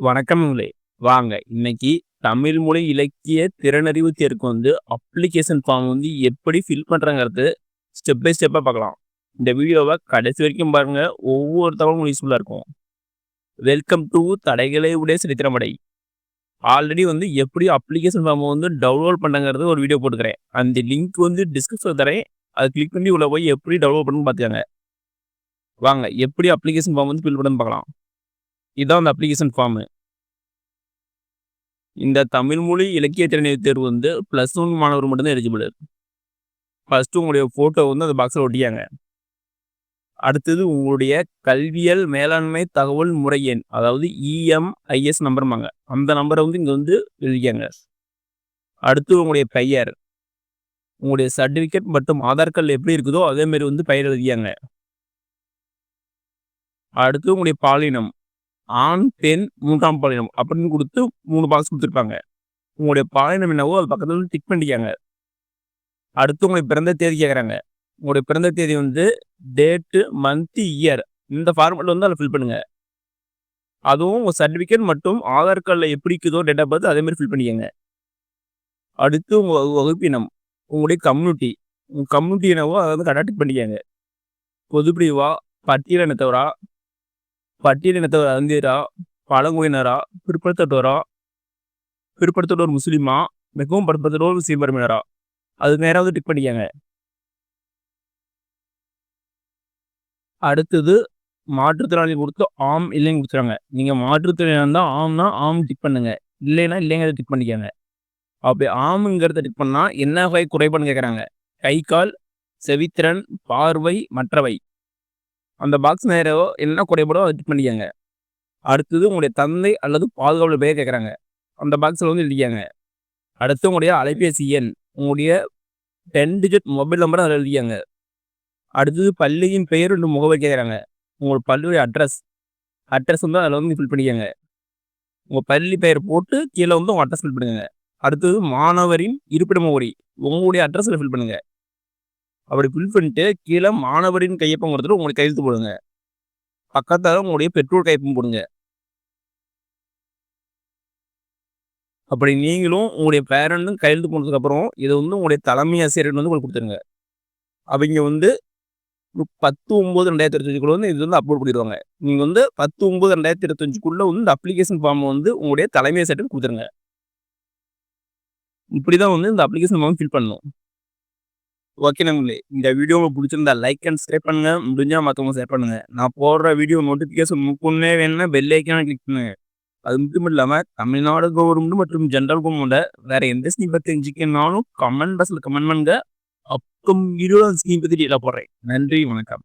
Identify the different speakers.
Speaker 1: வணக்கம்ங்களே! வாங்க இன்னைக்கு தமிழ் மொழி இலக்கிய திறனறிவு தேர்வுக்கு அப்ளிகேஷன் ஃபார்ம் எப்படி ஃபில் பண்றங்கிறது ஸ்டெப் பை ஸ்டெப்பா பார்க்கலாம். இந்த வீடியோவ கடைசி வரைக்கும் பாருங்க. ஒவ்வொரு தகவலும் யூஸ்ஃபுல்லா இருக்கும். வெல்கம் டூ தடைகளை உடைய சரித்திரமடை. ஆல்ரெடி எப்படி அப்ளிகேஷன் ஃபார்ம் டவுன்லோட் பண்ணங்கிறது ஒரு வீடியோ போட்டுக்கிறேன். அந்த லிங்க் டிஸ்கிரிப்ஷன்ல தரேன். அத கிளிக் பண்ணி உள்ள போய் எப்படி டவுன்லோட் பண்ணணும்னு பார்த்துக்கங்க. வாங்க எப்படி அப்ளிகேஷன் ஃபார்ம் ஃபில் பண்ணணும்னு பார்க்கலாம். இதான் அந்த அப்ளிகேஷன் ஃபார்ம். இந்த தமிழ் மொழி இலக்கிய திறனாய்வு தேர்வு +1 மாணவர் மட்டும் தான் எலிஜிபிள். ஃபர்ஸ்ட் உங்களுடைய ஃபோட்டோ அந்த பாக்ஸில் ஒட்டியாங்க. அடுத்தது உங்களுடைய கல்வியல் மேலாண்மை தகவல் முறை எண், அதாவது EMIS நம்பர்மாங்க. அந்த நம்பரை இங்கே எழுதிக்காங்க. அடுத்து உங்களுடைய பெயர், உங்களுடைய சர்டிஃபிகேட் மற்றும் ஆதார் கார்டில் எப்படி இருக்குதோ அதே மாதிரி பெயர் எழுதியாங்க. அடுத்து உங்களுடைய பாலினம், ஆண், பெண், 3ஆம் பாலினம் அப்படின்னு கொடுத்து 3 பாக்ஸ் கொடுத்துருப்பாங்க. உங்களுடைய பாலினம் என்னவோ அது பக்கத்தில் டிக் பண்ணிக்காங்க. அடுத்து உங்களுக்கு பிறந்த தேதி கேட்குறாங்க. உங்களுடைய பிறந்த தேதி டேட்டு, மந்த், இயர் இந்த ஃபார்மெட்டில் அதில் ஃபில் பண்ணுங்க. அதுவும் உங்கள் சர்டிஃபிகேட் மற்றும் ஆதார் கார்டில் எப்படி இருக்குதோ டேட் ஆஃப் பர்த் அதேமாதிரி ஃபில் பண்ணிக்கோங்க. அடுத்து உங்கள் வகுப்பினம், உங்களுடைய கம்யூனிட்டி, உங்கள் கம்யூனிட்டி என்னவோ அதை கரெக்டாக டிக் பண்ணிக்கோங்க. பொதுப்பிரிவா, பட்டியலினத்தவரா, பட்டியலினத்தவர் அந்தியரா, பழங்குடியினரா, பிற்படுத்தப்பட்டோர் முஸ்லீமா, மிகவும் பிற்படுத்தப்பட்டோர் சிறுபான்மையினரா, அது நேராவது டிக் பண்ணிக்கங்க. அடுத்தது மாற்றுத்திறனாளி கொடுத்து ஆம் இல்லைன்னு கொடுத்துறாங்க. நீங்கள் மாற்றுத்திறனாளி இருந்தால் ஆம்னா ஆம் டிக் பண்ணுங்க, இல்லைன்னா இல்லைங்கிறத டிக் பண்ணிக்கோங்க. அப்படி ஆமுங்கிறத டிக் பண்ணால் என்ன வகை குறைபாடுன்னு கேட்குறாங்க. கை, கால், செவித்திறன், பார்வை, மற்றவை. அந்த பாக்ஸ் நேரோ என்ன குறைபாடோ அதை டிக் பண்ணிக்கோங்க. அடுத்தது உங்களுடைய தந்தை அல்லது பாதுகாவலர் பெயர் கேட்குறாங்க. அந்த பாக்ஸில் எழுதிக்காங்க. அடுத்து உங்களுடைய அலைபேசி எண், உங்களுடைய 10 டிஜிட் மொபைல் நம்பரை அதில் எழுதிக்காங்க. அடுத்தது பள்ளியின் பெயர் மற்றும் முகவரி கேட்குறாங்க. உங்கள் பள்ளியுடைய அட்ரஸ் அதில் ஃபில் பண்ணிக்கோங்க. உங்கள் பள்ளி பெயர் போட்டு கீழே உங்கள் அட்ரஸ் ஃபில் பண்ணுங்க. அடுத்தது மாணவரின் இருப்பிட முகவரி, உங்களுடைய அட்ரஸில் ஃபில் பண்ணுங்க. அப்படி ஃபில் பண்ணிட்டு கீழே மாணவரின் கையொப்பம் கொடுத்துட்டு உங்களுக்கு கையெழுத்து போடுங்க. பக்கத்தில் உங்களுடைய பெற்றோர் கையொப்பம் போடுங்க. அப்படி நீங்களும் உங்களுடைய பேரண்ட்டும் கையெழுத்து போனதுக்கப்புறம் இதை உங்களுடைய தலைமை ஆசிரியர் உங்களுக்கு கொடுத்துருங்க. அவங்க 10/9/2025 இது அப்லோட் பண்ணிடுவாங்க. நீங்கள் 10/9/2025 இந்த அப்ளிகேஷன் ஃபார்ம் உங்களுடைய தலைமை ஆசிரியர் கொடுத்துருங்க. இப்படி தான் இந்த அப்ளிகேஷன் ஃபார்ம் ஃபில் பண்ணணும். ஓகே நண்பர்களே, இந்த வீடியோ உங்களுக்கு பிடிச்சிருந்தா லைக் அண்ட் சப்ஸ்கிரைப் பண்ணுங்க. முடிஞ்சால் மற்றவங்க ஷேர் பண்ணுங்க. நான் போடுற வீடியோ நோட்டிஃபிகேஷன் முன்னே வேணும்னா பெல் ஐக்கான கிளிக் பண்ணுங்க. அது மட்டும் இல்லாமல் தமிழ்நாடு கவர்மெண்ட் மற்றும் ஜென்ரல் கவர்மெண்ட்டை வேற எந்த ஸ்கீம் பற்றி தெரிஞ்சுக்கனாலும் கமெண்ட் பாக்ஸில் கமெண்ட் பண்ணுங்க. அப்போ வீடியோ ஸ்கீம் பற்றி டீட்டெயிலாக போடுறேன். நன்றி, வணக்கம்.